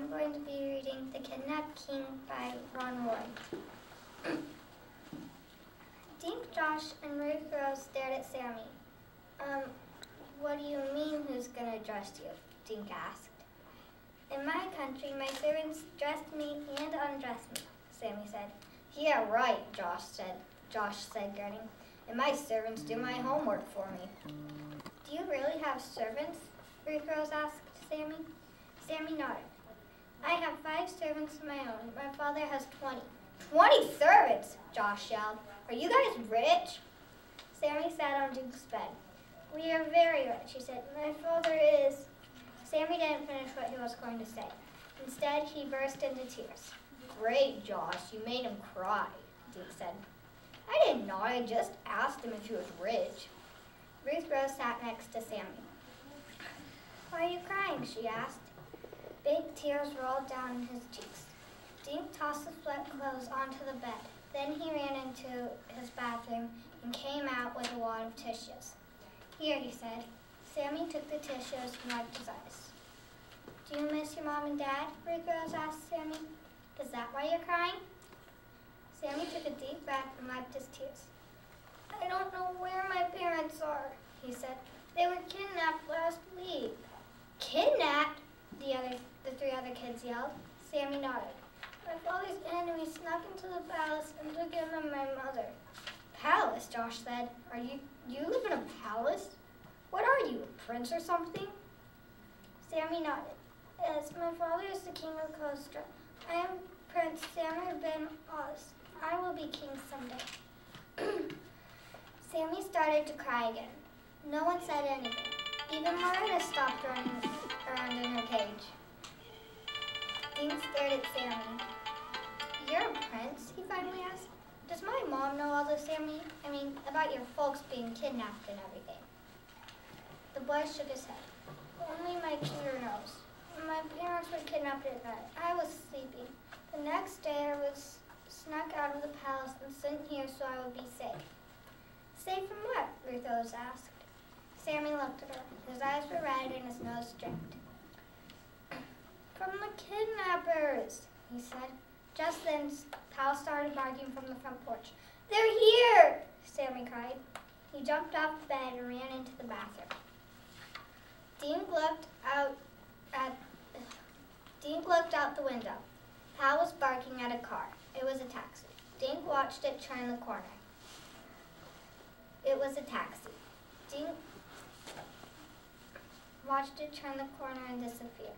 I'm going to be reading The Kidnapped King by Ron Roy. Dink, Josh, and Ruth Rose stared at Sammy. What do you mean, who's going to dress you? Dink asked. In my country, my servants dress me and undress me, Sammy said. Yeah, right, Josh said, grinning. And my servants do my homework for me. Do you really have servants? Ruth Rose asked Sammy. Sammy nodded. I have 5 servants of my own. My father has 20. 20 servants, Josh yelled. Are you guys rich? Sammy sat on Dink's bed. We are very rich, he said. My father is... Sammy didn't finish what he was going to say. Instead, he burst into tears. Great, Josh, you made him cry, Dink said. I didn't know, I just asked him if he was rich. Ruth Rose sat next to Sammy. Why are you crying, she asked. Big tears rolled down his cheeks. Dink tossed the wet clothes onto the bed. Then he ran into his bathroom and came out with a wad of tissues. Here, he said. Sammy took the tissues and wiped his eyes. Do you miss your mom and dad? Ruth Rose asked Sammy. Is that why you're crying? Sammy took a deep breath and wiped his tears. I don't know where my parents are, he said. They were kidnapped last week. Kidnapped? The 3 other kids yelled. Sammy nodded. My father's enemies snuck into the palace and took him and my mother. Palace, Josh said. You live in a palace? What are you, a prince or something? Sammy nodded. Yes, my father is the king of Kostra. I am Prince Sammy Ben Oz. I will be king someday. Sammy started to cry again. No one said anything. Even Marita stopped running around in her cage. Dink stared at Sammy. You're a prince? He finally asked. Does my mom know all this, Sammy? I mean, about your folks being kidnapped and everything. The boy shook his head. Only my tutor knows. When my parents were kidnapped at night, I was sleeping. The next day I was snuck out of the palace and sent here so I would be safe. Safe from what? Ruth Rose asked. Sammy looked at her. His eyes were red and his nose stripped. From the kidnappers, he said. Just then, Pal started barking from the front porch. They're here! Sammy cried. He jumped off the bed and ran into the bathroom. Dink looked out the window. Pal was barking at a car. It was a taxi. Dink watched it turn the corner. It was a taxi. Dink watched it turn the corner and disappear.